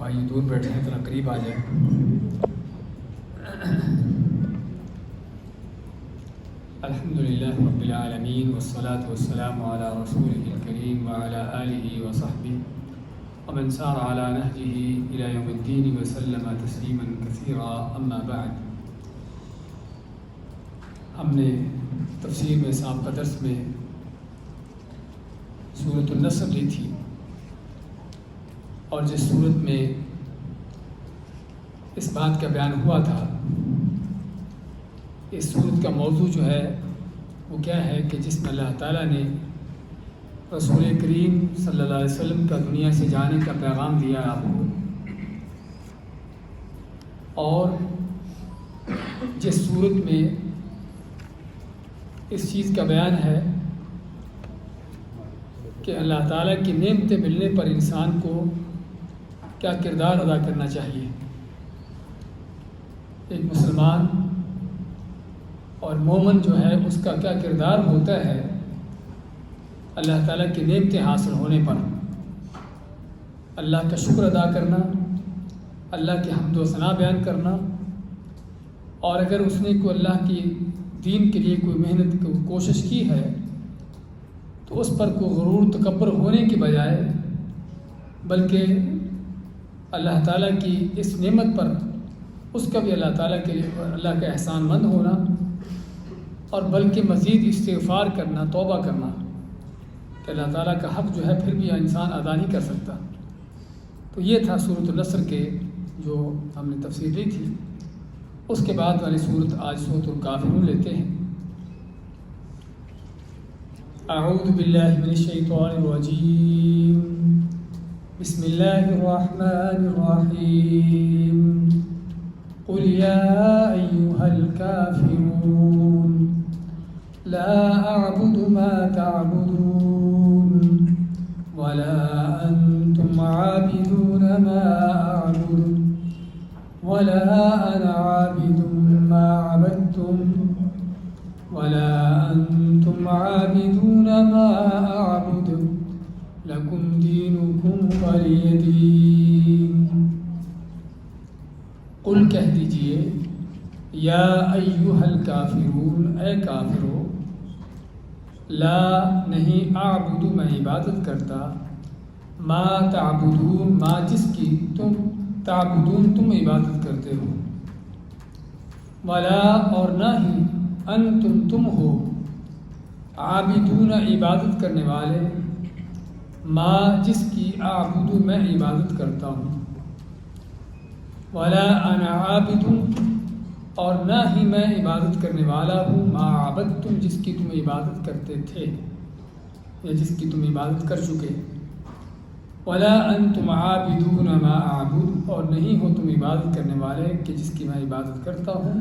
بھائی دور بیٹھے ہیں ذرا قریب آ جائیں. الحمدللہ رب العالمین والصلاة والسلام علی رسولہ الکریم وعلی آلہ وصحبہ ومن سار علی نہجہ الی یوم الدین وسلم تسلیما کثیرا. اما بعد، ہم نے تفسیر میں سابقہ درس میں سورۃ النصر لی تھی، اور جس صورت میں اس بات کا بیان ہوا تھا، اس صورت کا موضوع جو ہے وہ کیا ہے کہ جس میں اللہ تعالیٰ نے رسول کریم صلی اللہ علیہ وسلم کا دنیا سے جانے کا پیغام دیا آپ کو، اور جس صورت میں اس چیز کا بیان ہے کہ اللہ تعالیٰ کی نعمتیں ملنے پر انسان کو کیا کردار ادا کرنا چاہیے. ایک مسلمان اور مومن جو ہے اس کا کیا کردار ہوتا ہے اللہ تعالیٰ کی نعمتیں حاصل ہونے پر. اللہ کا شکر ادا کرنا، اللہ کی حمد و ثنا بیان کرنا، اور اگر اس نے کوئی اللہ کی دین کے لیے کوئی محنت کو کوشش کی ہے تو اس پر کوئی غرور تکبر ہونے کے بجائے بلکہ اللہ تعالیٰ کی اس نعمت پر اس کا بھی اللہ تعالیٰ کے لیے اللہ کا احسان مند ہونا، اور بلکہ مزید استغفار کرنا، توبہ کرنا کہ اللہ تعالیٰ کا حق جو ہے پھر بھی انسان ادا نہیں کر سکتا. تو یہ تھا سورۃ النصر کے جو ہم نے تفسیر لی تھی. اس کے بعد والی صورت آج سورۃ الکافرون لیتے ہیں. اعوذ باللہ من الشیطان الرجیم، بسم اللہ الرحمن الرحیم. قل یا ایہا الکافرون لا اعبد ما تعبدون ولا انتم عابدون ما اعبد ولا انا عابد ما عبدتم ولا انتم عابدون ما اعبد لکم دینکم ولی دین. قل کہہ دیجئے، یا ایھا الکافرون، اے کافرو، لا نہیں، اعبد میں عبادت کرتا، ما تعبدون ما جس کی تم، تعبدون تم عبادت کرتے ہو، ولا اور نہ ہی، انتم تم ہو، عابدون عبادت کرنے والے، ما جس کی اعبد میں عبادت کرتا ہوں، ولا انا عابد اور نہ ہی میں عبادت کرنے والا ہوں، ما عبدتم جس کی تم عبادت کرتے تھے یا جس کی تم عبادت کر چکے، ولا انتم عابدون ما اعبد اور نہیں ہو تم عبادت کرنے والے کہ جس کی میں عبادت کرتا ہوں.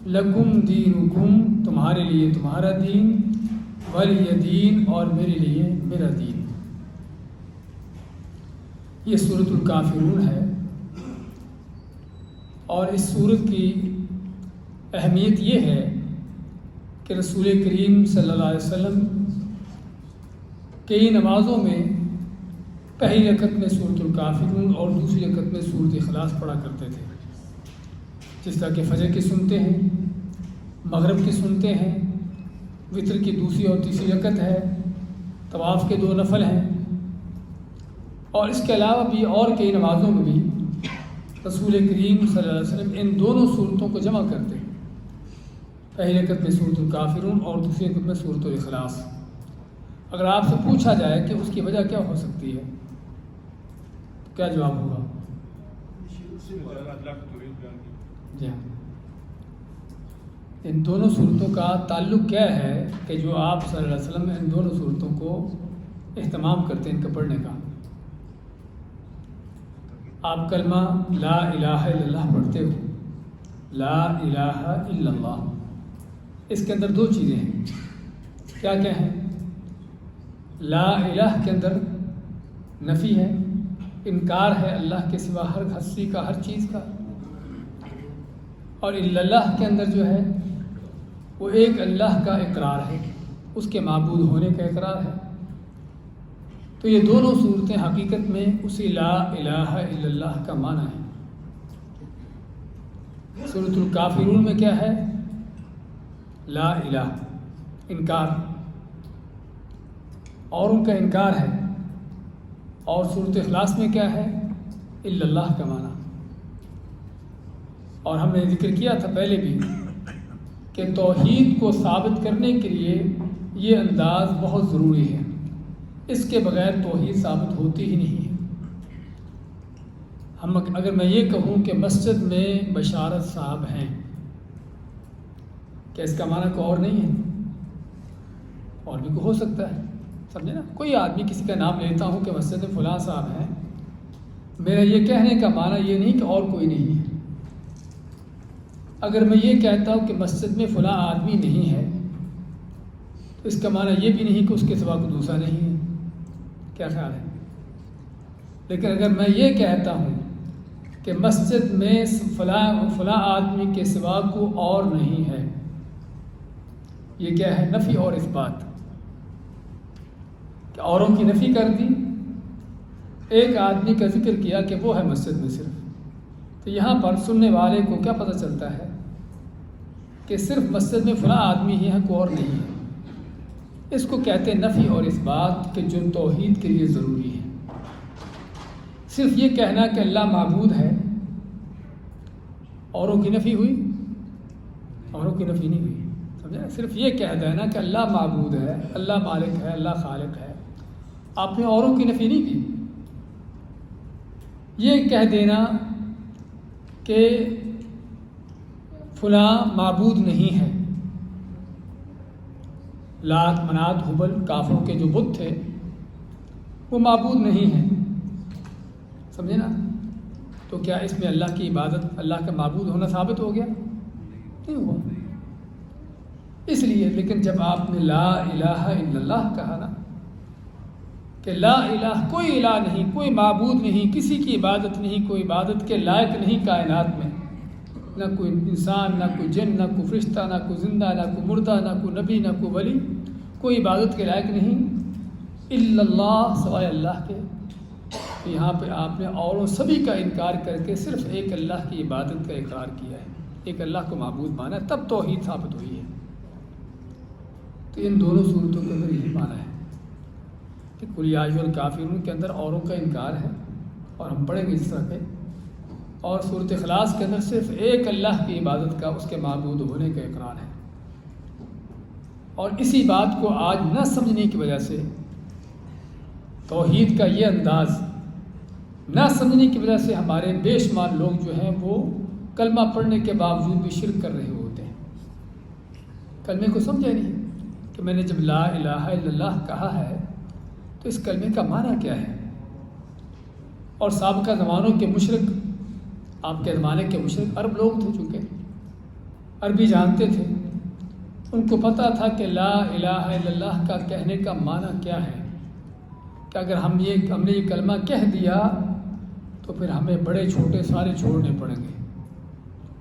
لکم دینکم تمہارے لیے تمہارا دین، ولی دین اور میرے لیے میرا دین. یہ سورۃ الکافرون ہے، اور اس سورت کی اہمیت یہ ہے کہ رسول کریم صلی اللہ علیہ وسلم کئی نمازوں میں پہلی رکعت میں سورۃ الکافرون اور دوسری رکعت میں سورۃ اخلاص پڑھا کرتے تھے. جس طرح کہ فجر کی سنتے ہیں، مغرب کی سنتے ہیں، وطر کی دوسری اور تیسری رکعت ہے، طواف کے 2 نفل ہیں، اور اس کے علاوہ بھی اور کئی نمازوں میں بھی رسول کریم صلی اللہ علیہ وسلم ان دونوں صورتوں کو جمع کرتے ہیں. پہلی رکعت میں سورۃ الکافرون اور دوسری رکعت میں سورۃ الاخلاص. اگر آپ سے پوچھا جائے کہ اس کی وجہ کیا ہو سکتی ہے تو کیا جواب ہوگا؟ جی ہاں، ان دونوں صورتوں کا تعلق کیا ہے کہ جو آپ صلی اللہ علیہ وسلم ان دونوں صورتوں کو اہتمام کرتے ہیں ان کا پڑھنے کا. آپ کلمہ لا الہ الا اللہ پڑھتے ہو، لا الہ الا اللہ، اس کے اندر 2 چیزیں ہیں. کیا کیا ہیں؟ لا الہ کے اندر نفی ہے، انکار ہے اللہ کے سوا ہر ہستی کا، ہر چیز کا، اور الا اللہ کے اندر جو ہے وہ ایک اللہ کا اقرار ہے، اس کے معبود ہونے کا اقرار ہے. تو یہ دونوں صورتیں حقیقت میں اسی لا الہ الا اللہ کا معنی ہے۔ سورۃ الکافرون میں کیا ہے؟ لا الہ، انکار، اور ان کا انکار ہے۔ اور سورۃ اخلاص میں کیا ہے؟ الا اللہ کا معنی۔ اور ہم نے ذکر کیا تھا پہلے بھی کہ توحید کو ثابت کرنے کے لیے یہ انداز بہت ضروری ہے، اس کے بغیر توحید ثابت ہوتی ہی نہیں ہے۔ اگر میں یہ کہوں کہ مسجد میں بشارت صاحب ہیں، کیا اس کا معنی کوئی اور نہیں ہے؟ اور بھی کوئی ہو سکتا ہے، سمجھے نا؟ کوئی آدمی کسی کا نام لیتا ہوں کہ مسجد میں فلاں صاحب ہیں، میرا یہ کہنے کا معنی یہ نہیں کہ اور کوئی نہیں ہے۔ اگر میں یہ کہتا ہوں کہ مسجد میں فلاں آدمی نہیں ہے تو اس کا معنی یہ بھی نہیں کہ اس کے سوا کوئی دوسرا نہیں ہے۔ کیا خیال ہے؟ لیکن اگر میں یہ کہتا ہوں کہ مسجد میں فلاں آدمی کے سوا کوئی اور نہیں ہے، یہ کیا ہے؟ نفی اور اثبات، کہ اوروں کی نفی کر دی، ایک آدمی کا ذکر کیا کہ وہ ہے مسجد میں صرف۔ تو یہاں پر سننے والے کو کیا پتہ چلتا ہے کہ صرف مسجد میں فلاں آدمی ہی ہے، کوئی اور نہیں ہے۔ اس کو کہتے ہیں نفی اور اثبات، کہ جو توحید کے لیے ضروری ہے۔ صرف یہ کہنا کہ اللہ معبود ہے، اوروں کی نفی ہوئی؟ اوروں کی نفی نہیں ہوئی، سمجھا؟ صرف یہ کہہ دینا کہ اللہ معبود ہے، اللہ مالک ہے، اللہ خالق ہے، آپ نے اوروں کی نفی نہیں کی۔ یہ کہہ دینا کہ فلاں معبود نہیں ہے، لات منات ہبل کافروں کے جو بت تھے وہ معبود نہیں ہیں، سمجھے نا؟ تو کیا اس میں اللہ کی عبادت، اللہ کا معبود ہونا ثابت ہو گیا؟ نہیں ہوا۔ اس لیے لیکن جب آپ نے لا الہ الا اللہ کہا نا، کہ لا الہ، کوئی الہ نہیں، کوئی معبود نہیں، کسی کی عبادت نہیں، کوئی عبادت کے لائق نہیں کائنات میں، نہ کوئی انسان، نہ کوئی جن، نہ کوئی فرشتہ، نہ کوئی زندہ، نہ کوئی مردہ، نہ کوئی نبی، نہ کوئی ولی، کوئی عبادت کے لائق نہیں الا اللہ، سوائے اللہ کے۔ یہاں پہ آپ نے اوروں سبھی کا انکار کر کے صرف ایک اللہ کی عبادت کا اقرار کیا ہے، ایک اللہ کو معبود مانا، تب توحید ثابت ہوئی ہے۔ تو ان دونوں صورتوں کے اندر یہی مانا ہے کہ قل یا ایھا الکافرون کے اندر اوروں کا انکار ہے، اور ہم پڑھیں گے اس طرح کے، اور سورۃ اخلاص کے اندر صرف ایک اللہ کی عبادت کا، اس کے معبود ہونے کا اقرار ہے۔ اور اسی بات کو آج نہ سمجھنے کی وجہ سے، توحید کا یہ انداز نہ سمجھنے کی وجہ سے، ہمارے بے شمار لوگ جو ہیں وہ کلمہ پڑھنے کے باوجود بھی شرک کر رہے ہوتے ہیں، کلمے کو سمجھے نہیں کہ میں نے جب لا الہ الا اللہ کہا ہے تو اس کلمے کا معنی کیا ہے۔ اور سابقہ زمانوں کے مشرک، آپ کے زمانے کے مشرک عرب لوگ تھے، چونکہ عربی جانتے تھے، ان کو پتہ تھا کہ لا الہ الا اللہ کا کہنے کا معنی کیا ہے، کہ اگر ہم نے یہ کلمہ کہہ دیا تو پھر ہمیں بڑے چھوٹے سارے چھوڑنے پڑیں گے،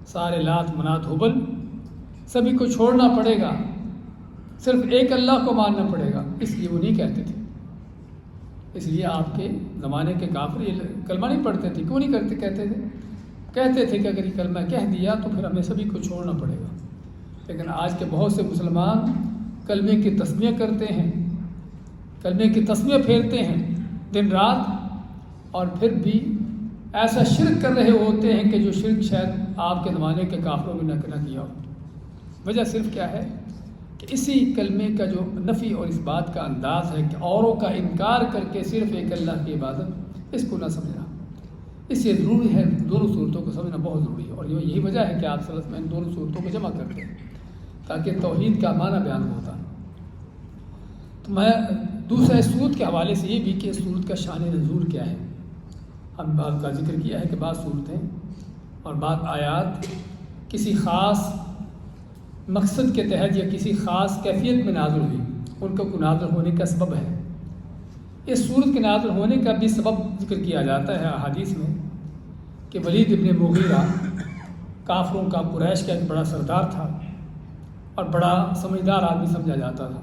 سارے لات منات ہبل سبھی کو چھوڑنا پڑے گا، صرف ایک اللہ کو ماننا پڑے گا۔ اس لیے وہ نہیں کہتے تھے، اس لیے آپ کے زمانے کے کافر یہ کلمہ نہیں پڑھتے تھے۔ کیوں نہیں کہتے تھے کہ اگر یہ کلمہ کہہ دیا تو پھر ہمیں سبھی کو چھوڑنا پڑے گا۔ لیکن آج کے بہت سے مسلمان کلمے کی تسمیہ کرتے ہیں، کلمے کی تسمیہ پھیرتے ہیں دن رات، اور پھر بھی ایسا شرک کر رہے ہوتے ہیں کہ جو شرک شاید آپ کے زمانے کے کافروں نے نہ کیا ہو۔ وجہ صرف کیا ہے کہ اسی کلمے کا جو نفی اور اس بات کا انداز ہے کہ اوروں کا انکار کر کے صرف ایک اللہ کی عبادت، اس کو نہ سمجھنا۔ اس لیے ضروری ہے دونوں صورتوں کو سمجھنا، بہت ضروری ہے۔ اور یہی وجہ ہے کہ آپ صلی اللہ علیہ وسلم ان دونوں صورتوں کو جمع کرتے ہیں تاکہ توحید کا معنی بیان ہوتا۔ تو میں دوسرا اس صورت کے حوالے سے یہ بھی کہ اس صورت کا شان نزول کیا ہے، ہم بات کا ذکر کیا ہے کہ بعض صورتیں اور بعض آیات کسی خاص مقصد کے تحت یا کسی خاص کیفیت میں نازل ہوئی، ان کو نازل ہونے کا سبب ہے۔ اس صورت کے نازل ہونے کا بھی سبب ذکر کیا جاتا ہے احادیث میں کہ ولید ابن مغیرہ کافروں کا، قریش کا ایک بڑا سردار تھا اور بڑا سمجھدار آدمی سمجھا جاتا تھا۔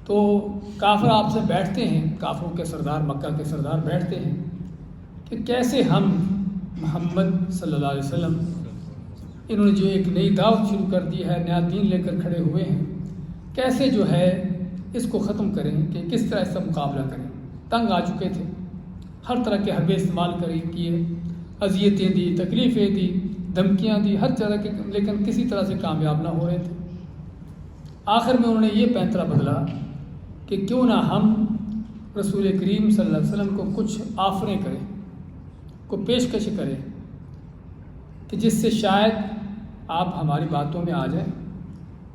تو کافر آپ سے بیٹھتے ہیں، کافروں کے سردار، مکہ کے سردار بیٹھتے ہیں کہ کیسے ہم محمد صلی اللہ علیہ وسلم انہوں نے جو ایک نئی دعوت شروع کر دی ہے، نیا دین لے کر کھڑے ہوئے ہیں، کیسے جو ہے اس کو ختم کریں، کہ کس طرح اس کا مقابلہ کریں۔ تنگ آ چکے تھے، ہر طرح کے حربے استعمال کیے، اذیتیں دی، تکلیفیں دی، دھمکیاں دی، ہر طرح کے، لیکن کسی طرح سے کامیاب نہ ہو رہے تھے۔ آخر میں انہوں نے یہ پینترا بدلا کہ کیوں نہ ہم رسول کریم صلی اللہ علیہ وسلم کو کچھ آفریں کریں، کو پیشکش کریں، کہ جس سے شاید آپ ہماری باتوں میں آ جائیں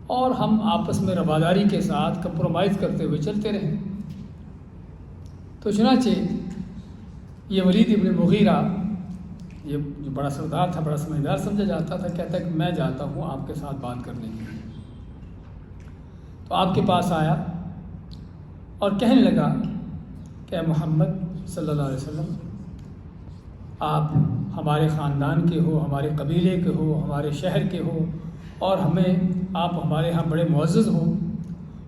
اور ہم آپس میں رواداری کے ساتھ کمپرومائز کرتے ہوئے چلتے رہیں۔ تو چنانچہ یہ ولید ابن مغیرہ، یہ جو بڑا سردار تھا، بڑا سمجھدار سمجھا جاتا تھا، کہتا ہے کہ میں جاتا ہوں آپ کے ساتھ بات کرنے کے لیے۔ تو آپ کے پاس آیا اور کہنے لگا کہ اے محمد صلی اللہ علیہ وسلم، آپ ہمارے خاندان کے ہو، ہمارے قبیلے کے ہو، ہمارے شہر کے ہو، اور آپ ہمارے ہاں بڑے معزز ہوں،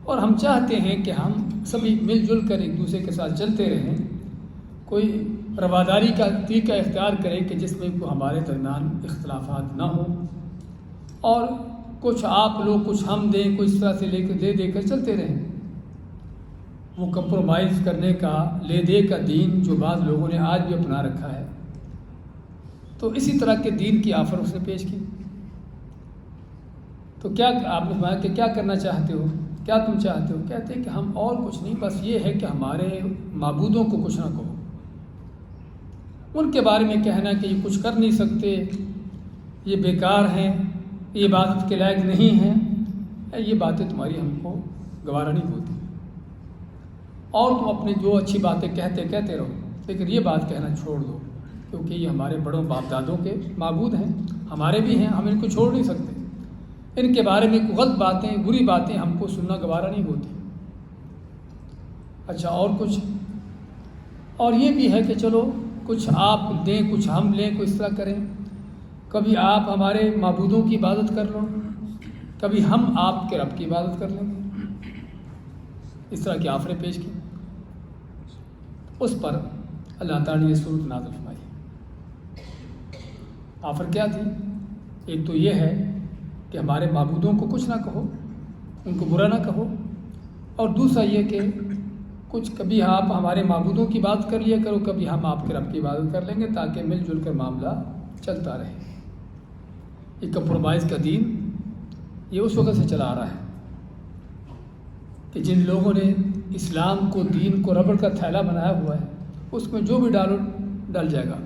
اور ہم چاہتے ہیں کہ ہم سبھی مل جل کر ایک دوسرے کے ساتھ چلتے رہیں، کوئی رواداری کا طریقہ اختیار کریں کہ جس میں ہمارے درمیان اختلافات نہ ہوں، اور کچھ آپ لوگ کچھ ہم دیں، کوئی اس طرح سے دے کر چلتے رہیں۔ وہ کمپرومائز کرنے کا، لے دے کا دین جو بعض لوگوں نے آج بھی اپنا رکھا ہے، تو اسی طرح کے دین کی آفر اس نے پیش کی۔ تو کیا آپ نے فرمایا کہ کیا کرنا چاہتے ہو، کیا تم چاہتے ہو؟ کہتے ہیں کہ ہم اور کچھ نہیں، بس یہ ہے کہ ہمارے معبودوں کو کچھ نہ کہو، ان کے بارے میں کہنا کہ یہ کچھ کر نہیں سکتے، یہ بیکار ہیں، یہ عبادت کے لائق نہیں ہیں، یہ باتیں تمہاری ہم کو گوارا نہیں ہوتی، اور تم اپنی جو اچھی باتیں کہتے رہو، لیکن یہ بات کہنا چھوڑ دو، کیونکہ یہ ہمارے بڑوں باپ دادوں کے معبود ہیں، ہمارے بھی ہیں، ہم ان کو چھوڑ نہیں سکتے، ان کے بارے میں غلط باتیں، بری باتیں ہم کو سننا گوارا نہیں ہوتی۔ اچھا اور کچھ؟ اور یہ بھی ہے کہ چلو کچھ آپ دیں، کچھ ہم لیں، کوئی اس طرح کریں، کبھی آپ ہمارے معبودوں کی عبادت کر لو، کبھی ہم آپ کے رب کی عبادت کر لیں گے، اس طرح کی آفریں پیش کی۔ اس پر اللہ تعالیٰ نے یہ صورت نازل فرمائی۔ آفر کیا تھی؟ ایک تو یہ ہے کہ ہمارے معبودوں کو کچھ نہ کہو، ان کو برا نہ کہو، اور دوسرا یہ کہ کچھ کبھی آپ ہمارے معبودوں کی بات کر لیا کرو، کبھی ہم آپ کے رب کی عبادت کر لیں گے، تاکہ مل جل کر معاملہ چلتا رہے۔ یہ کمپرومائز کا دین یہ اس وقت سے چلا آ رہا ہے کہ جن لوگوں نے اسلام کو، دین کو ربڑ کا تھیلا بنایا ہوا ہے، اس میں جو بھی ڈالو ڈل جائے گا۔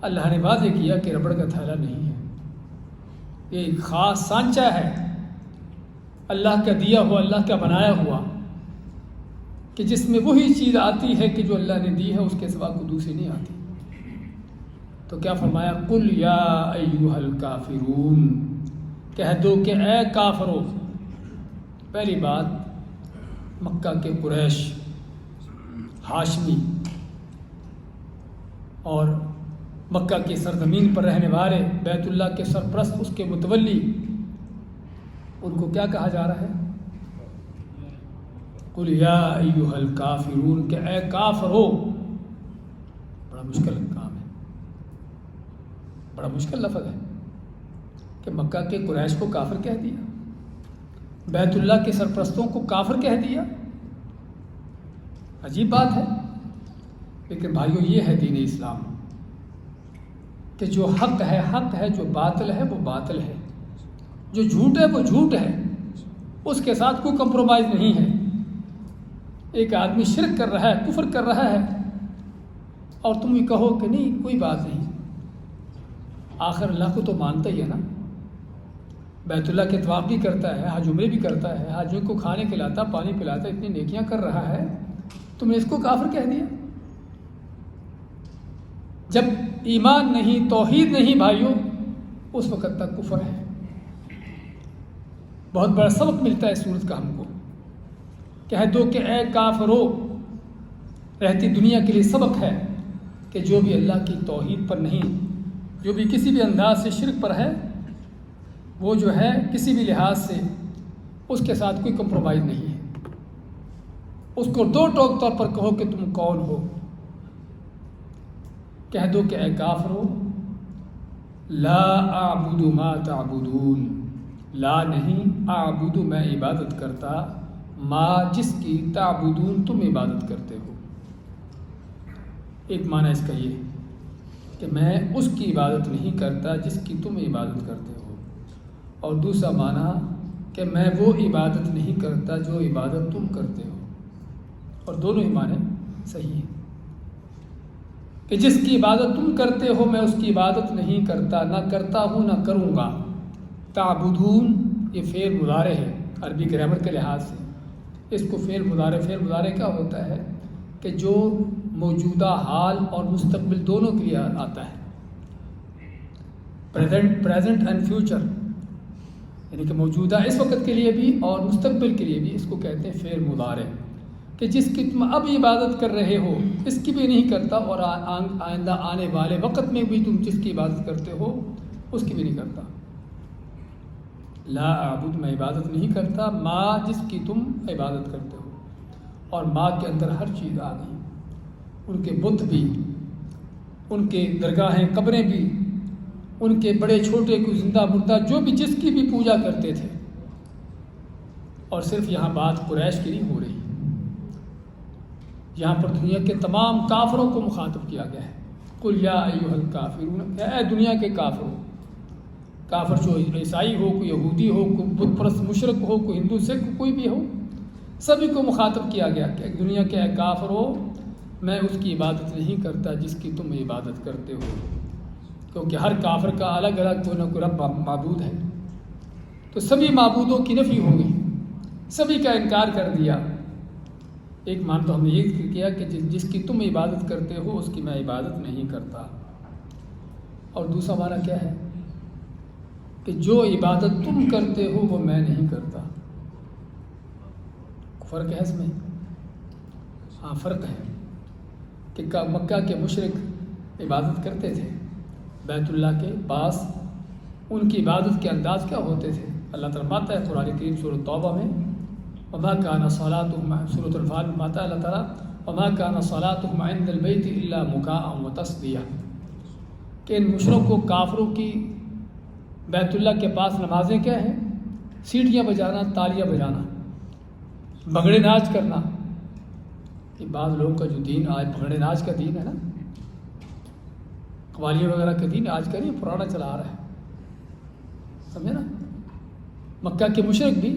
اللہ نے واضح کیا کہ ربڑ کا تھیلا نہیں ہے، یہ ایک خاص سانچہ ہے، اللہ کا دیا ہوا، اللہ کا بنایا ہوا، کہ جس میں وہی چیز آتی ہے کہ جو اللہ نے دی ہے، اس کے سوا کوئی دوسری نہیں آتی۔ تو کیا فرمایا؟ قل یا ایھا الکافرون، کہہ دو کہ اے کافرو۔ پہلی بات، مکہ کے قریش، ہاشمی اور مکہ کی سرزمین پر رہنے والے، بیت اللہ کے سرپرست، اس کے متولی، ان کو کیا کہا جا رہا ہے؟ قل یا ایھا الکافرون، کہ اے کافرو۔ بڑا مشکل کام ہے، بڑا مشکل لفظ ہے کہ مکہ کے قریش کو کافر کہہ دیا، بیت اللہ کے سرپرستوں کو کافر کہہ دیا، عجیب بات ہے۔ لیکن بھائیو، یہ ہے دین اسلام کہ جو حق ہے حق ہے، جو باطل ہے وہ باطل ہے، جو جھوٹ ہے وہ جھوٹ ہے، اس کے ساتھ کوئی کمپرومائز نہیں ہے۔ ایک آدمی شرک کر رہا ہے، کفر کر رہا ہے، اور تم یہ کہو کہ نہیں کوئی بات نہیں، آخر اللہ کو تو مانتا ہی ہے نا، بیت اللہ کے طواف بھی کرتا ہے، حج عمرے بھی کرتا ہے، حاجیوں کو کھانے کھلاتا، پانی پلاتا، اتنی نیکیاں کر رہا ہے، تم نے اس کو کافر کہہ دیا؟ جب ایمان نہیں، توحید نہیں بھائیوں، اس وقت تک کفر ہے۔ بہت بڑا سبق ملتا ہے اس سورت کا ہم کو، کہہ دو کہ اے کافرو، رہتی دنیا کے لیے سبق ہے کہ جو بھی اللہ کی توحید پر نہیں، جو بھی کسی بھی انداز سے شرک پر ہے، وہ جو ہے کسی بھی لحاظ سے اس کے ساتھ کوئی کمپرومائز نہیں ہے۔ اس کو دو ٹوک طور پر کہو کہ تم کون ہو. کہہ دو کہ اے کافرو لا اعبد ما تعبدون، لا نہیں، اعبد میں عبادت کرتا، ما جس کی، تعبدون تم عبادت کرتے ہو. ایک معنی اس کا یہ کہ میں اس کی عبادت نہیں کرتا جس کی تم عبادت کرتے ہو، اور دوسرا معنی کہ میں وہ عبادت نہیں کرتا جو عبادت تم کرتے ہو. اور دونوں ہی معنی صحیح ہیں کہ جس کی عبادت تم کرتے ہو میں اس کی عبادت نہیں کرتا، نہ کرتا ہوں نہ کروں گا. تعبدون یہ فعل مضارع ہے عربی گرامر کے لحاظ سے. اس کو فعل مضارع کیا ہوتا ہے کہ جو موجودہ حال اور مستقبل دونوں کے لیے آتا ہے. پریزنٹ اینڈ فیوچر، یعنی کہ موجودہ اس وقت کے لیے بھی اور مستقبل کے لیے بھی، اس کو کہتے ہیں فعل مضارع. کہ جس کی تم اب عبادت کر رہے ہو اس کی بھی نہیں کرتا، اور آئندہ آنے والے وقت میں بھی تم جس کی عبادت کرتے ہو اس کی بھی نہیں کرتا. لا اعبد میں عبادت نہیں کرتا، ما جس کی تم عبادت کرتے ہو. اور ما کے اندر ہر چیز آ گئی، ان کے بت بھی، ان کے درگاہیں قبریں بھی، ان کے بڑے چھوٹے کو زندہ مردہ جو بھی جس کی بھی پوجا کرتے تھے. اور صرف یہاں بات قریش کی نہیں ہو رہی، یہاں پر دنیا کے تمام کافروں کو مخاطب کیا گیا ہے. قل یا ایھا الکافرون، اے دنیا کے کافروں. کافر جو عیسائی ہو، کوئی یہودی ہو، کوئی بت پرست مشرک ہو، کوئی ہندو سکھ کوئی بھی ہو، سبھی کو مخاطب کیا گیا کہ دنیا کے اے کافروں میں اس کی عبادت نہیں کرتا جس کی تم عبادت کرتے ہو. کیونکہ ہر کافر کا الگ الگ کوئی نہ کوئی رب معبود ہے، تو سبھی معبودوں کی نفی ہو گئی، سبھی کا انکار کر دیا. ایک مان تو ہم نے یہ ذکر کیا کہ جس کی تم عبادت کرتے ہو اس کی میں عبادت نہیں کرتا. اور دوسرا معنی کیا ہے کہ جو عبادت تم کرتے ہو وہ میں نہیں کرتا. فرق ہے اس میں؟ ہاں فرق ہے کہ مکہ کے مشرک عبادت کرتے تھے بیت اللہ کے پاس، ان کی عبادت کے انداز کیا ہوتے تھے. اللہ تعالیٰ ماتا ہے قرآن کریم سورۃ توبہ میں، وما كان صلاتهم، سورۃ الفال میں ماتا اللہ تعالیٰ وما كان صلاتهم عند البيت الا مكاء وتصدیہ، کہ ان مشرکوں کافروں کی بیت اللہ کے پاس نمازیں کیا ہیں؟ سیٹیاں بجانا، تالیاں بجانا، بھنگڑے ناچ کرنا. کہ بعض لوگوں کا جو دین آج بھنگڑے ناچ کا دین ہے نا، قوالیاں وغیرہ کا دین آج کا نہیں، پرانا چلا آ رہا ہے، سمجھے نا. مکہ کے مشرک بھی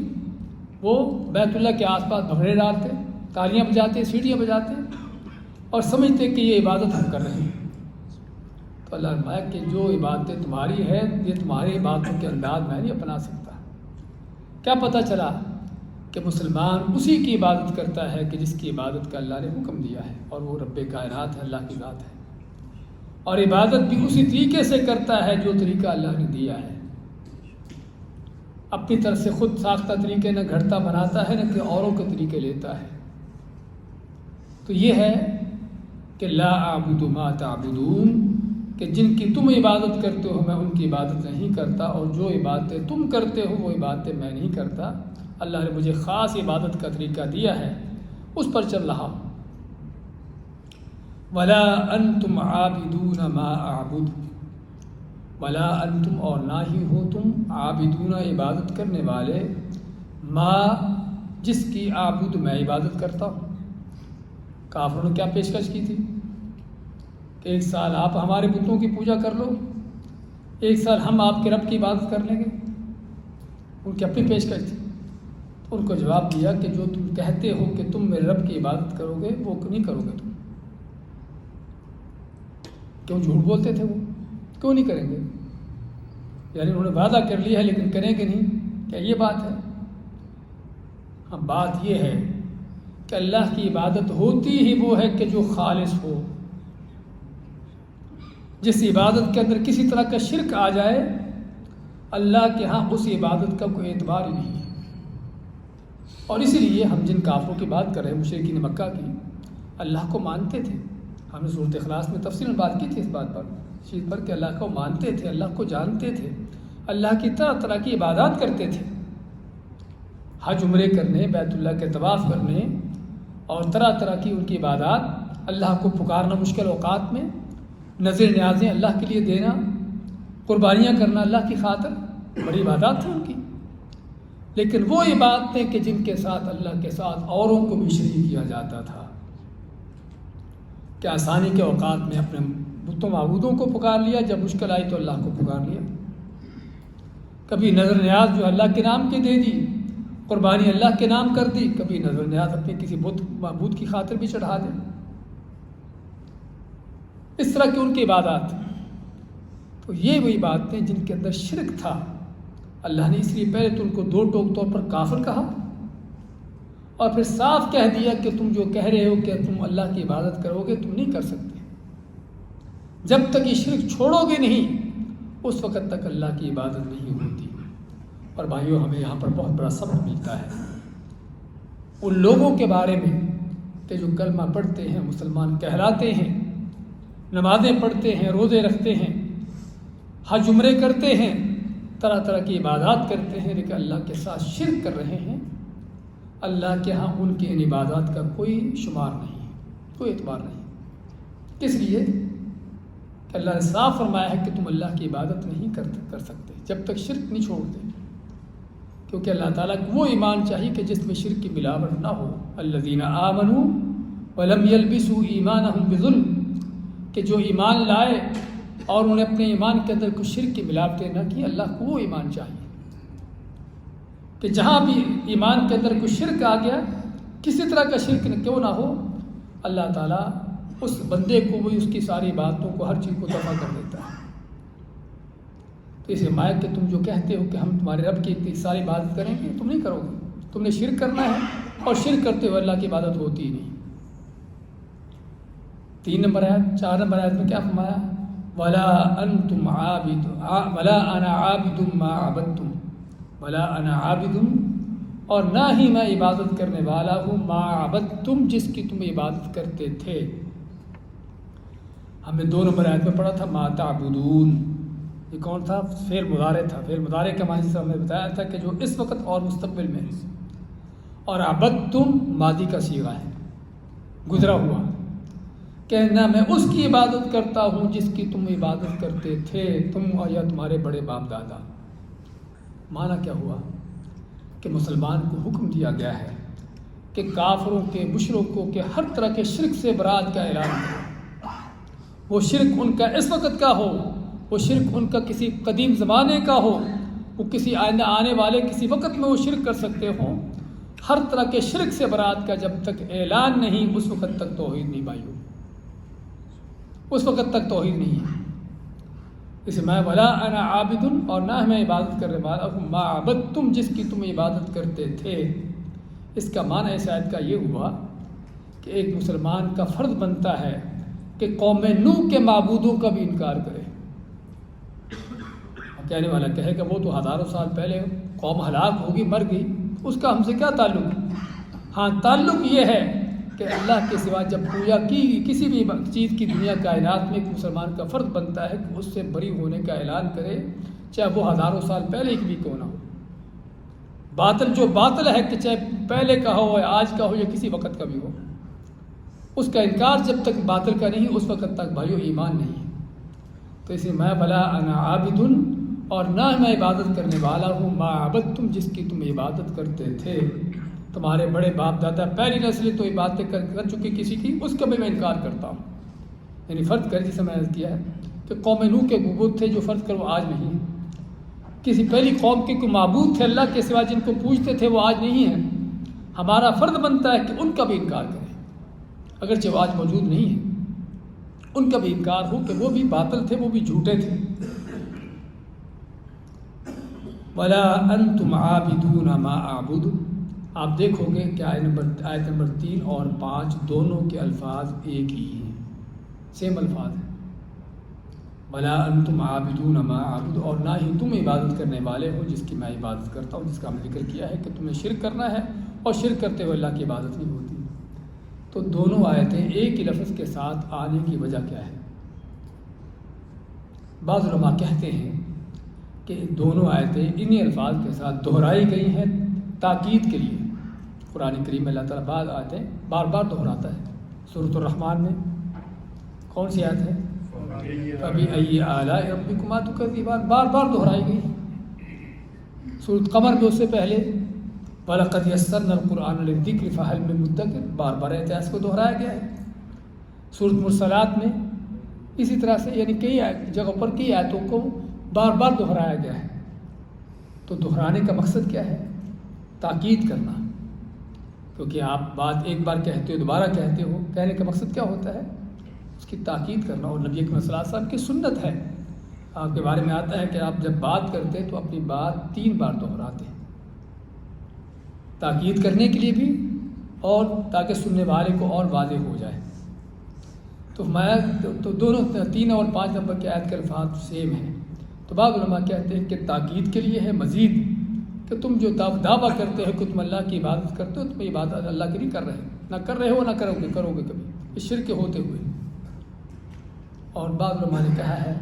وہ بیت اللہ کے آس پاس بھنگڑے ڈالتے، تالیاں بجاتے، سیٹیاں بجاتے اور سمجھتے کہ یہ عبادت ہم کر رہے ہیں. تو اللہ نے فرمایا کہ جو عبادتیں تمہاری ہے یہ تمہاری عبادتوں کے انداز میں نہیں اپنا سکتا. کیا پتہ چلا کہ مسلمان اسی کی عبادت کرتا ہے کہ جس کی عبادت کا اللہ نے حکم دیا ہے، اور وہ رب کائنات ہے، اللہ کی ذات ہے. اور عبادت بھی اسی طریقے سے کرتا ہے جو طریقہ اللہ نے دیا ہے. اپنی طرف سے خود ساختہ طریقے نہ گھڑتا بناتا ہے، نہ کہ اوروں کے طریقے لیتا ہے. تو یہ ہے کہ لا اعبد ما تعبدون، کہ جن کی تم عبادت کرتے ہو میں ان کی عبادت نہیں کرتا، اور جو عبادتیں تم کرتے ہو وہ عبادتیں میں نہیں کرتا. اللہ نے مجھے خاص عبادت کا طریقہ دیا ہے، اس پر چل رہا ہوں. ولا انتم عابدون ما اعبد، ولا انتم اور نہ ہی ہو تم، عابدون عبادت کرنے والے، ما جس کی عابد میں عبادت کرتا ہوں. کافروں نے کیا پیشکش کی تھی کہ ایک سال آپ ہمارے بتوں کی پوجا کر لو، ایک سال ہم آپ کے رب کی عبادت کر لیں گے. ان کی اپنی پیشکش تھی. ان کو جواب دیا کہ جو تم کہتے ہو کہ تم میرے رب کی عبادت کرو گے وہ نہیں کرو گے. تم کیوں جھوٹ بولتے تھے؟ وہ کیوں نہیں کریں گے؟ یعنی انہوں نے وعدہ کر لیا ہے لیکن کریں گے نہیں، کیا یہ بات ہے؟ ہاں بات یہ ہے کہ اللہ کی عبادت ہوتی ہی وہ ہے کہ جو خالص ہو. جس عبادت کے اندر کسی طرح کا شرک آ جائے اللہ کے ہاں اس عبادت کا کوئی اعتبار ہی نہیں ہے. اور اسی لیے ہم جن کافروں کی بات کر رہے ہیں مشرکین مکہ کی، اللہ کو مانتے تھے. ہم نے سورۃ اخلاص میں تفصیل بات کی تھی اس بات پر، چیز پر کہ اللہ کو مانتے تھے، اللہ کو جانتے تھے، اللہ کی طرح طرح کی عبادات کرتے تھے. حج عمرے کرنے، بیت اللہ کے طواف کرنے اور طرح طرح کی ان کی عبادات، اللہ کو پکارنا مشکل اوقات میں، نظر نیازیں اللہ کے لیے دینا، قربانیاں کرنا اللہ کی خاطر، بڑی عبادات تھیں ان کی۔ لیکن وہ عبادتیں کہ جن کے ساتھ اللہ کے ساتھ اوروں کو بھی شریک کیا جاتا تھا، کہ آسانی کے اوقات میں اپنے بتوں معبودوں کو پکار لیا، جب مشکل آئی تو اللہ کو پکار لیا، کبھی نظر نیاز جو اللہ کے نام کے دے دی، قربانی اللہ کے نام کر دی، کبھی نظر نیاز اپنے کسی بت معبود کی خاطر بھی چڑھا دے، اس طرح کی ان کی عبادات۔ تو یہ وہی باتیں جن کے اندر شرک تھا، اللہ نے اس لیے پہلے تو ان کو دو ٹوک طور پر کافر کہا، اور پھر صاف کہہ دیا کہ تم جو کہہ رہے ہو کہ تم اللہ کی عبادت کرو گے، تم نہیں کر سکتے، جب تک یہ شرک چھوڑو گے نہیں اس وقت تک اللہ کی عبادت نہیں ہوتی۔ اور بھائیوں، ہمیں یہاں پر بہت بڑا سبق ملتا ہے ان لوگوں کے بارے میں کہ جو کلمہ پڑھتے ہیں، مسلمان کہلاتے ہیں، نمازیں پڑھتے ہیں، روزے رکھتے ہیں، حج عمرے کرتے ہیں، طرح طرح کی عبادات کرتے ہیں، لیکن اللہ کے ساتھ شرک کر رہے ہیں۔ اللہ کے ہاں ان کی ان عبادات کا کوئی شمار نہیں، کوئی اعتبار نہیں۔ کس لیے کہ اللہ نے صاف فرمایا ہے کہ تم اللہ کی عبادت نہیں کر سکتے جب تک شرک نہیں چھوڑتے، کیونکہ اللہ تعالیٰ کو وہ ایمان چاہیے کہ جس میں شرک کی ملاوٹ نہ ہو۔ الذین آمنوا ولم یلبسوا ایمانہم بظلم، کہ جو ایمان لائے اور انہیں اپنے ایمان کے اندر کچھ شرک کی ملاوٹیں نہ کی، اللہ کو وہ ایمان چاہیے کہ جہاں بھی ایمان کے اندر کچھ شرک آ گیا، کسی طرح کا شرک کیوں نہ ہو، اللہ تعالیٰ اس بندے کو وہی اس کی ساری باتوں کو، ہر چیز کو دفع کر دیتا ہے۔ تو اسے مائک کہ تم جو کہتے ہو کہ ہم تمہارے رب کی اتنی ساری عبادت کریں گے، تم نہیں کرو گے، تم نے شرک کرنا ہے، اور شرک کرتے ہوئے اللہ کی عبادت ہوتی ہی نہیں۔ 3 نمبر آیت، 4 نمبر آیت میں کیا فرمایا؟ وَلَا أَنْتُمْ عَابِدُ وَلَا أَنَا عَابِدٌ مَا عَبَدتُّمْ وَلَا أَنَا عَابِدٌ، اور نہ ہی میں عبادت کرنے والا ہوں، ما عبدتم، جس کی تم عبادت کرتے تھے۔ ہم نے 2 نمبر آیت میں پڑھا تھا ما تعبدون، یہ کون تھا؟ فعل مضارع تھا۔ فعل مضارع کا معنی سے ہم نے بتایا تھا کہ جو اس وقت اور مستقبل میں، اور عبدتم ماضی کا صیغہ ہے، گزرا ہوا، کہ نہ میں اس کی عبادت کرتا ہوں جس کی تم عبادت کرتے تھے، تم اور یا تمہارے بڑے باپ دادا۔ معنی کیا ہوا کہ مسلمان کو حکم دیا گیا ہے کہ کافروں کے، مشرکوں کے ہر طرح کے شرک سے برات کا اعلان کرے۔ وہ شرک ان کا اس وقت کا ہو، وہ شرک ان کا کسی قدیم زمانے کا ہو، وہ کسی آئندہ آنے والے کسی وقت میں وہ شرک کر سکتے ہوں، ہر طرح کے شرک سے برات کا جب تک اعلان نہیں، اس وقت تک توحید نہیں بھائیو، اس وقت تک توحید نہیں ہے۔ اسے میں ولا انا عابد، اور نہ میں عبادت کرنے والا ہوں، ما عبدتم، جس کی تم عبادت کرتے تھے۔ اس کا معنی اس آیت کا یہ ہوا کہ ایک مسلمان کا فرض بنتا ہے کہ قوم نوح کے معبودوں کا بھی انکار کرے۔ کہنے والا کہے کہ وہ تو ہزاروں سال پہلے قوم ہلاک ہوگی، مر گئی، اس کا ہم سے کیا تعلق؟ ہاں، تعلق یہ ہے کہ اللہ کے سوا جب پوجا کی کسی بھی چیز کی دنیا کائنات میں، ایک مسلمان کا فرض بنتا ہے کہ اس سے بری ہونے کا اعلان کرے، چاہے وہ ہزاروں سال پہلے کی بھی کیوں نہ ہو۔ باطل جو باطل ہے، کہ چاہے پہلے کا ہو یا آج کا ہو یا کسی وقت کا بھی ہو، اس کا انکار جب تک باطل کا نہیں، اس وقت تک بھائیو ایمان نہیں ہے۔ تو اسے میں بلا انا عابد، اور نہ میں عبادت کرنے والا ہوں، ما عبدتم، جس کی تم عبادت کرتے تھے۔ تمہارے بڑے باپ دادا پہلی نسل تو عبادتیں کر چکی کسی کی، اس کا بھی میں انکار کرتا ہوں۔ یعنی فرض کر، جسے میں نے کیا ہے کہ قوم نوح کے معبود تھے جو فرض کر وہ آج نہیں ہیں، کسی پہلی قوم کے کوئی معبود تھے اللہ کے سوا جن کو پوجتے تھے، وہ آج نہیں ہیں۔ ہمارا فرض بنتا ہے کہ ان کا بھی انکار کریں، اگرچہ وہ آج موجود نہیں ہیں، ان کا بھی انکار ہو کہ وہ بھی باطل تھے، وہ بھی جھوٹے تھے۔ وَلَا أَنْتُمْ عَابِدُونَ مَا أَعْبُدُ، آپ دیکھو گے کہ آیت نمبر 3 اور 5 دونوں کے الفاظ ایک ہی ہیں، سیم الفاظ ہیں۔ وَلَا أَنْتُمْ عَابِدُونَ مَا أَعْبُدُ، اور نہ ہی تم عبادت کرنے والے ہو جس کی میں عبادت کرتا ہوں، جس کا ہم نے ذکر کیا ہے کہ تمہیں شرک کرنا ہے، اور شرک کرتے ہوئے اللہ کی عبادت نہیں ہوتی۔ تو دونوں آیتیں ایک ہی لفظ کے ساتھ آنے کی وجہ کیا ہے؟ بعض علماء کہتے ہیں کہ دونوں آیتیں انہی الفاظ کے ساتھ دہرائی گئی ہیں تاکید کے لیے، قرآن کریم میں اللہ تعالیٰ بعض آیتیں بار بار دہراتا ہے. سورۃ الرحمن میں کون سی آیت ہے؟ فَبِأَيِّ آلَاءِ رَبِّكُمَا تُكَذِّبَانِ بار بار دہرائی گئی. سورۃ قمر میں اس سے پہلے وَلَقَدْ يَسَّرْنَا الْقُرْآنَ لِلذِّكْرِ فَهَلْ مِن مُدَّكِرٍ بار بار احتیاط کو دہرایا گیا ہے. سورۃ مرسلات میں اسی طرح سے یعنی کئی جگہوں پر کئی آیتوں کو بار بار دہرایا گیا ہے. تو دہرانے کا مقصد کیا ہے؟ تاکید کرنا. کیونکہ آپ بات ایک بار کہتے ہو دوبارہ کہتے ہو، کہنے کا مقصد کیا ہوتا ہے؟ اس کی تاکید کرنا. اور نبی اکرم صلی اللہ علیہ وسلم کی سنت ہے، آپ کے بارے میں آتا ہے کہ آپ جب بات کرتے تو اپنی بات 3 بار دہراتے ہیں، تاکید کرنے کے لیے بھی اور تاکہ سننے والے کو اور واضح ہو جائے. تو دونوں 3 اور 5 نمبر کی آیت کے الفاظ سیم ہیں. تو بعض علماء کہتے ہیں کہ تاکید کے لیے ہے مزید کہ تم جو دعویٰ کرتے ہو کہ تم اللہ کی عبادت کرتے ہو، تم عبادت اللہ کی نہیں کر رہے، نہ کر رہے ہو نہ کرو گے کبھی اس شرک کے ہوتے ہوئے. اور بعض علماء نے کہا ہے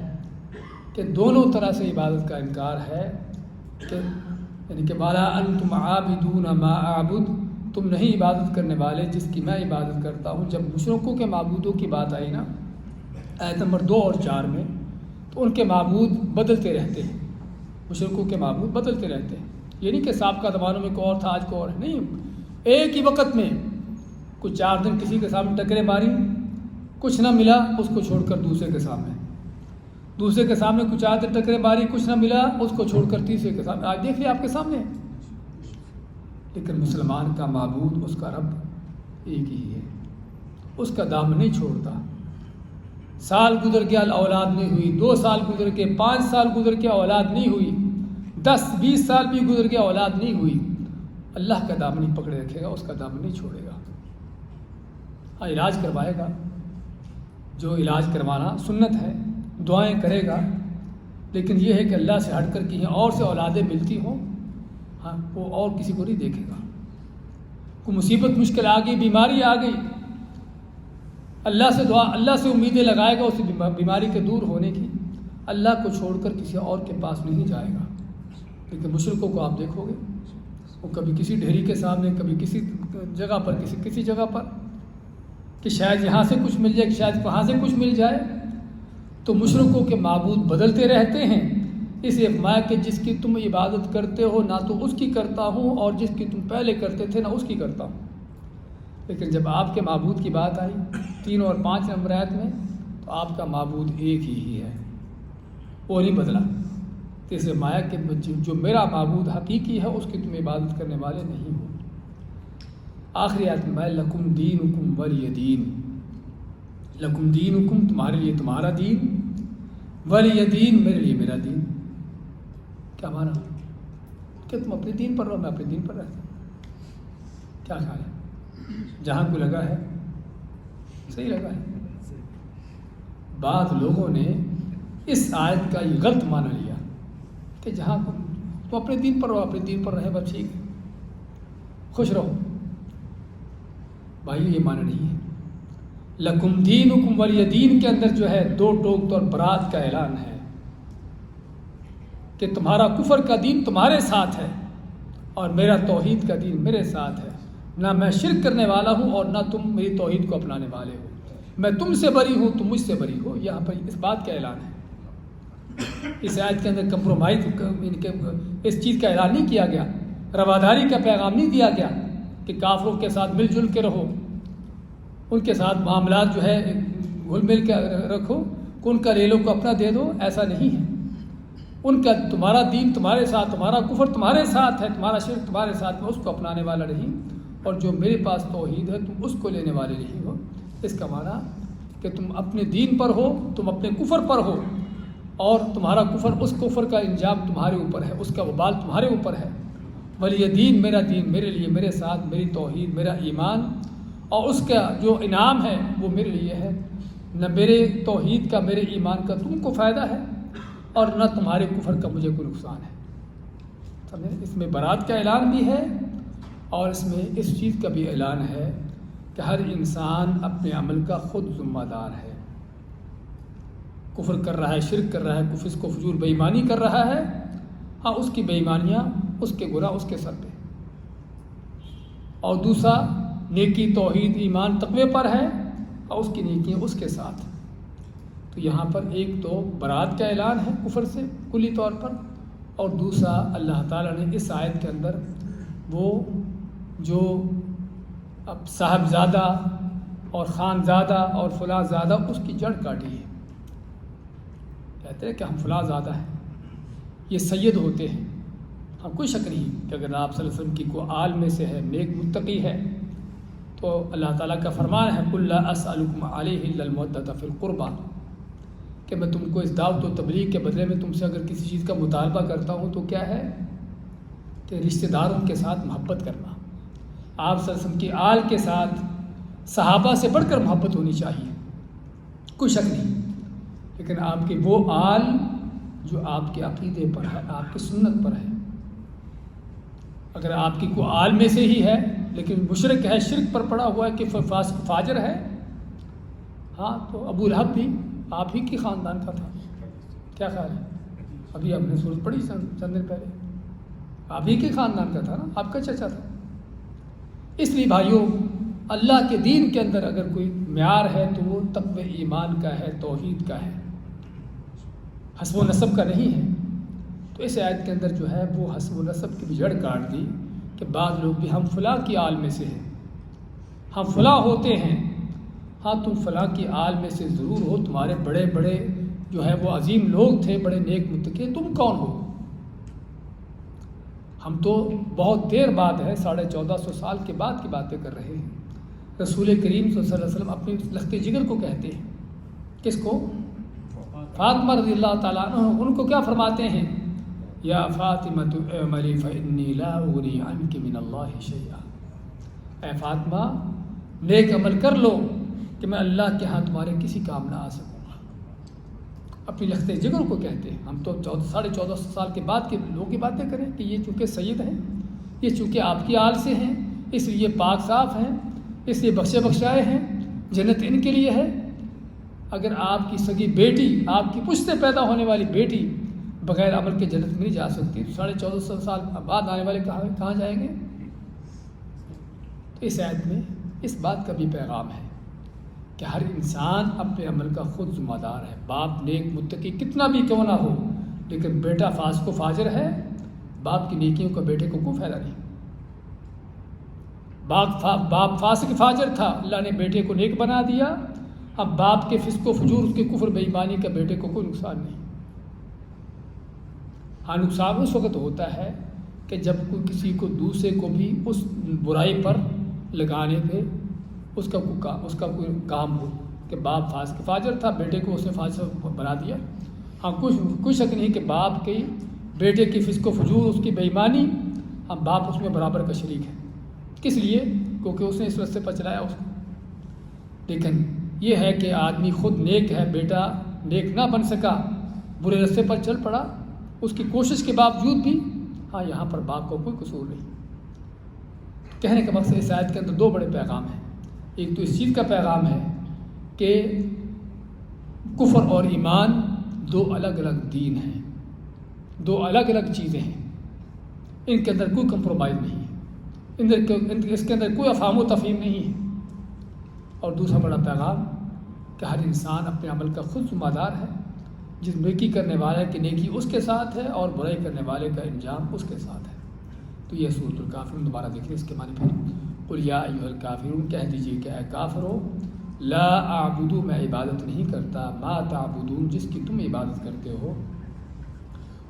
کہ دونوں طرح سے عبادت کا انکار ہے کہ یعنی کہ وَلَا أَنْتُمْ عَابِدُونَ مَا أَعْبُدُ تم نہیں عبادت کرنے والے جس کی میں عبادت کرتا ہوں. جب مشرکوں کے معبودوں کی بات آئی نا آیت نمبر 2 اور 4 میں، تو ان کے معبود بدلتے رہتے ہیں. مشرکوں کے معبود بدلتے رہتے ہیں. یہ نہیں کہ سابقہ زمانوں میں کوئی اور تھا آج کوئی اور ہے، نہیں. ایک ہی وقت میں کچھ 4 دن کسی کے سامنے ٹکرے ماری، کچھ نہ ملا اس کو چھوڑ کر دوسرے کے سامنے کچھ 4 دن ٹکرے ماری، کچھ نہ ملا اس کو چھوڑ کر تیسرے کے سامنے. آج دیکھیے آپ کے سامنے. لیکن مسلمان کا معبود اس کا رب ایک ہی ہے، اس کا دامن نہیں چھوڑتا. سال گزر گیا اولاد نہیں ہوئی، 2 سال گزر کے 5 سال گزر کے اولاد نہیں ہوئی، 10-20 سال بھی گزر گیا اولاد نہیں ہوئی، اللہ کا دامن نہیں پکڑے رکھے گا، اس کا دامن نہیں چھوڑے گا. ہاں علاج کروائے گا، جو علاج کروانا سنت ہے، دعائیں کرے گا. لیکن یہ ہے کہ اللہ سے ہٹ کر کہیں اور سے اولادیں ملتی ہوں، ہاں وہ اور کسی کو نہیں دیکھے گا. کوئی مصیبت مشکل آ گئی، بیماری آ گئی، اللہ سے دعا، اللہ سے امیدیں لگائے گا اس بیماری کے دور ہونے کی. اللہ کو چھوڑ کر کسی اور کے پاس نہیں جائے گا. لیکن مشرکوں کو آپ دیکھو گے، وہ کبھی کسی ڈھیری کے سامنے، کبھی کسی جگہ پر، کسی جگہ پر کہ شاید یہاں سے کچھ مل جائے، کہ شاید وہاں سے کچھ مل جائے. تو مشرکوں کے معبود بدلتے رہتے ہیں. اس فرمایا کہ جس کی تم عبادت کرتے ہو نہ تو اس کی کرتا ہوں، اور جس کی تم پہلے کرتے تھے نہ اس کی کرتا ہوں. لیکن جب آپ کے معبود کی بات آئی 3 اور 5 نمبر آیت میں، تو آپ کا معبود ایک ہی ہے، وہ نہیں بدلا. تو اس فرمایا کہ جو میرا معبود حقیقی ہے اس کی تم عبادت کرنے والے نہیں ہو. آخری آیت میں لکم دینکم ولی دین، لکم دینکم تمہارے لیے تمہارا دین، ولی دین میرے لیے میرا دین. کیا مانا کہ تم اپنے دین پر رہو، میں اپنے دین پر رہتا ہوں. کیا خیال ہے؟ جہاں کو لگا ہے صحیح لگا ہے. بعض لوگوں نے اس آیت کا یہ غلط معنی لیا کہ جہاں تم اپنے دین پر رہو، اپنے دین پر رہے بس ٹھیک ہے، خوش رہو. بھائی یہ معنی نہیں ہے. لکم دینکم ولی دین کے اندر جو ہے 2 ٹوک اور برات کا اعلان ہے کہ تمہارا کفر کا دین تمہارے ساتھ ہے اور میرا توحید کا دین میرے ساتھ ہے. نہ میں شرک کرنے والا ہوں اور نہ تم میری توحید کو اپنانے والے ہو. میں تم سے بری ہوں، تم مجھ سے بری ہو. یہاں پر اس بات کا اعلان ہے. اس آیت کے اندر کمپرومائز اس چیز کا اعلان نہیں کیا گیا، رواداری کا پیغام نہیں دیا گیا کہ کافروں کے ساتھ مل جل کے رہو، ان کے ساتھ معاملات جو ہے گھل مل کے رکھو، کہ ان کا ریلوں کو اپنا دے دو. ایسا نہیں ہے. ان کا تمہارا دین تمہارے ساتھ، تمہارا کفر تمہارے ساتھ ہے، تمہارا شرک تمہارے ساتھ میں، اس کو اپنانے والا نہیں. اور جو میرے پاس توحید ہے تم اس کو لینے والے نہیں ہو. اس کا معنی کہ تم اپنے دین پر ہو، تم اپنے کفر پر ہو، اور تمہارا کفر، اس کفر کا انجام تمہارے اوپر ہے، اس کا وبال تمہارے اوپر ہے. ولی دین میرا دین میرے لیے میرے ساتھ، میری توحید میرا ایمان، اور اس کا جو انعام ہے وہ میرے لیے ہے. نہ میرے توحید کا، میرے ایمان کا تم کو فائدہ ہے اور نہ تمہارے کفر کا مجھے کوئی نقصان ہے. سمجھے؟ اس میں برات کا اعلان بھی ہے اور اس میں اس چیز کا بھی اعلان ہے کہ ہر انسان اپنے عمل کا خود ذمہ دار ہے. کفر کر رہا ہے، شرک کر رہا ہے، فسق و فجور بے ایمانی کر رہا ہے، ہاں اس کی بے ایمانیاں، اس کے گناہ اس کے سر پہ. اور دوسرا نیکی توحید ایمان تقوی پر ہے اور اس کی نیکی اس کے ساتھ. تو یہاں پر ایک تو برات کا اعلان ہے کفر سے کلی طور پر، اور دوسرا اللہ تعالیٰ نے اس آیت کے اندر وہ جو اب صاحبزادہ اور خانزادہ اور فلاں زادہ اس کی جڑ کاٹی ہے. کہتے ہیں کہ ہم فلاں زادہ ہیں، یہ سید ہوتے ہیں. ہم کوئی شک نہیں کہ اگر آپ صلی اللہ علیہ وسلم کی کوئی آل میں سے ہے، نیک متقی ہے، تو اللہ تعالیٰ کا فرمان ہے قُل لَا أَسْأَلُكُمْ عَلَيْهِ إِلَّا الْمَوَدَّةَ فِي الْقُرْبَى، کہ میں تم کو اس دعوت و تبلیغ کے بدلے میں تم سے اگر کسی چیز کا مطالبہ کرتا ہوں تو کیا ہے کہ رشتہ داروں کے ساتھ محبت کرنا. آپ صلی اللہ علیہ وسلم کی آل کے ساتھ صحابہ سے بڑھ کر محبت ہونی چاہیے، کوئی شک نہیں. لیکن آپ کے وہ آل جو آپ کے عقیدے پر ہے، آپ کی سنت پر ہے. اگر آپ کی کوئی آل میں سے ہی ہے لیکن مشرک ہے، شرک پر پڑا ہوا ہے کہ فاسق فاجر ہے، ہاں تو ابو لہب بھی آپ ہی کی خاندان کا تھا. کیا خیال ہے؟ ابھی ہم نے سورت پڑھی چند دن پہلے، آپ ہی کے خاندان کا تھا نا، آپ کا چچا تھا. اس لیے بھائیوں، اللہ کے دین کے اندر اگر کوئی معیار ہے تو وہ تقوی ایمان کا ہے، توحید کا ہے، حسب و نسب کا نہیں ہے. تو اس آیت کے اندر جو ہے وہ حسب و نسب کی بھی جڑ کاٹ دی کہ بعض لوگ بھی ہم فلاں کی آل میں سے ہیں، ہم فلاں ہوتے ہیں. ہاں تم فلاں کی آل میں سے ضرور ہو، تمہارے بڑے بڑے جو ہے وہ عظیم لوگ تھے، بڑے نیک متقی، تم کون ہو؟ ہم تو بہت دیر بعد ہے، 1450 سال کے بعد کی باتیں کر رہے ہیں. رسول کریم صلی اللہ علیہ وسلم اپنی لخت جگر کو کہتے ہیں، کس کو؟ فاطمہ رضی اللہ تعالیٰ عنہ. ان کو کیا فرماتے ہیں؟ یا فاطمہ اعملی فإنی لا اغنی عنک من اللہ شیئا. اے فاطمہ نیک عمل کر لو کہ میں اللہ کے ہاں تمہارے کسی کام نہ آ سکوں گا. اپنی لخت جگر کو کہتے ہیں. ہم تو 1450 سال کے بعد کے لوگوں کی باتیں کریں کہ یہ چونکہ سید ہیں، یہ چونکہ آپ کی آل سے ہیں، اس لیے پاک صاف ہیں، اس لیے بخشے بخشائے ہیں، جنت ان کے لیے ہے. اگر آپ کی سگی بیٹی، آپ کی پشت سے پیدا ہونے والی بیٹی بغیر عمل کے جنت میں نہیں جا سکتی، 1450 سال بعد آنے والے کہاں جائیں گے؟ تو اس آیت میں اس بات کا بھی پیغام ہے کہ ہر انسان اپنے عمل کا خود ذمہ دار ہے. باپ نیک متقی کتنا بھی کیوں نہ ہو، لیکن بیٹا فاسق و فاجر ہے، باپ کی نیکیوں کا بیٹے کو کوئی فائدہ نہیں. باپ فاسق فاجر تھا، اللہ نے بیٹے کو نیک بنا دیا. اب باپ کے فسق و فجور، اس کے کفر بے ایمانی کا بیٹے کو کوئی نقصان نہیں. ہاں نقصان اس وقت ہوتا ہے کہ جب کوئی کسی کو دوسرے کو بھی اس برائی پر لگانے پہ اس کا کوئی کام ہو کہ باپ فاسق فاجر تھا، بیٹے کو اس نے فاسق بنا دیا. ہاں کوئی شک نہیں کہ باپ کی بیٹے کی فسق و فجور، اس کی بے ایمانی، ہاں باپ اس میں برابر کا شریک ہے. کس لیے؟ کیونکہ اس نے اس رستے پر چلایا اس کو. لیکن یہ ہے کہ آدمی خود نیک ہے، بیٹا نیک نہ بن سکا، برے رستے پر چل پڑا، اس کی کوشش کے باوجود بھی ہاں یہاں پر باپ کو کوئی قصور نہیں. کہنے کا مقصد اس آیت کے اندر دو بڑے پیغام ہیں. ایک تو اس چیز کا پیغام ہے کہ کفر اور ایمان دو الگ الگ دین ہیں، دو الگ الگ چیزیں ہیں، ان کے اندر کوئی کمپرومائز نہیں ہے، اس کے اندر کوئی افہام و تفہیم نہیں ہے. اور دوسرا بڑا پیغام کہ ہر انسان اپنے عمل کا خود ذمہ دار ہے. جس نیکی کرنے والے کی نیکی اس کے ساتھ ہے اور برائی کرنے والے کا انجام اس کے ساتھ ہے. تو یہ سورۃ الکافرون دوبارہ دیکھیں، اس کے معنی پھر قل یا ایھا الکافرون، کہہ دیجیے کہ اے کافرو، لا اعبد، میں عبادت نہیں کرتا، ما تعبدون، جس کی تم عبادت کرتے ہو،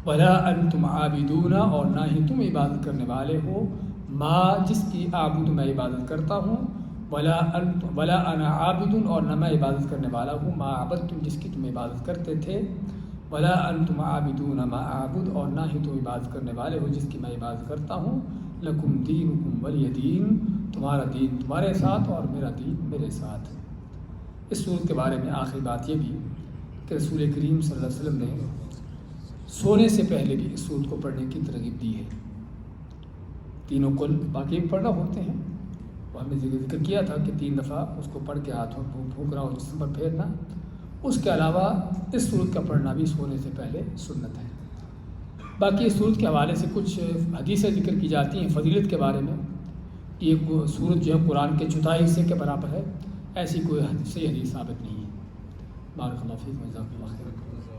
ولا انتم عابدون، اور نہ ہی تم عبادت کرنے والے ہو، ما، جس کی اعبد، میں عبادت کرتا ہوں، ولا انا عابد، اور نہ میں عبادت کرنے والا ہوں، ما عبدتم، جس کی تم عبادت کرتے تھے، ولا انتم عابدون ما اعبد، اور نہ ہی تم عبادت کرنے والے ہو جس کی میں عبادت کرتا ہوں. لکم دینکم ولی دین، تمہارا دین تمہارے ساتھ اور میرا دین میرے ساتھ. اس صورت کے بارے میں آخری بات یہ بھی کہ رسول کریم صلی اللہ علیہ وسلم نے سونے سے پہلے بھی اس صورت کو پڑھنے کی ترغیب دی ہے. تینوں کل باقی بھی پڑھنا ہوتے ہیں، وہ ہم نے ذکر کیا تھا کہ 3 دفعہ اس کو پڑھ کے ہاتھوں پھونکنا اور جسم پر پھیرنا. اس کے علاوہ اس صورت کا پڑھنا بھی سونے سے پہلے سنت ہے. باقی اس صورت کے حوالے سے کچھ حدیثیں ذکر کی جاتی ہیں فضیلت کے بارے میں. یہ سورت جو ہے قرآن کے چوتھائی حصے کے برابر ہے، ایسی کوئی صحیح حدیث ثابت نہیں ہے۔ بارک اللہ فیک، جزاک اللہ خیر۔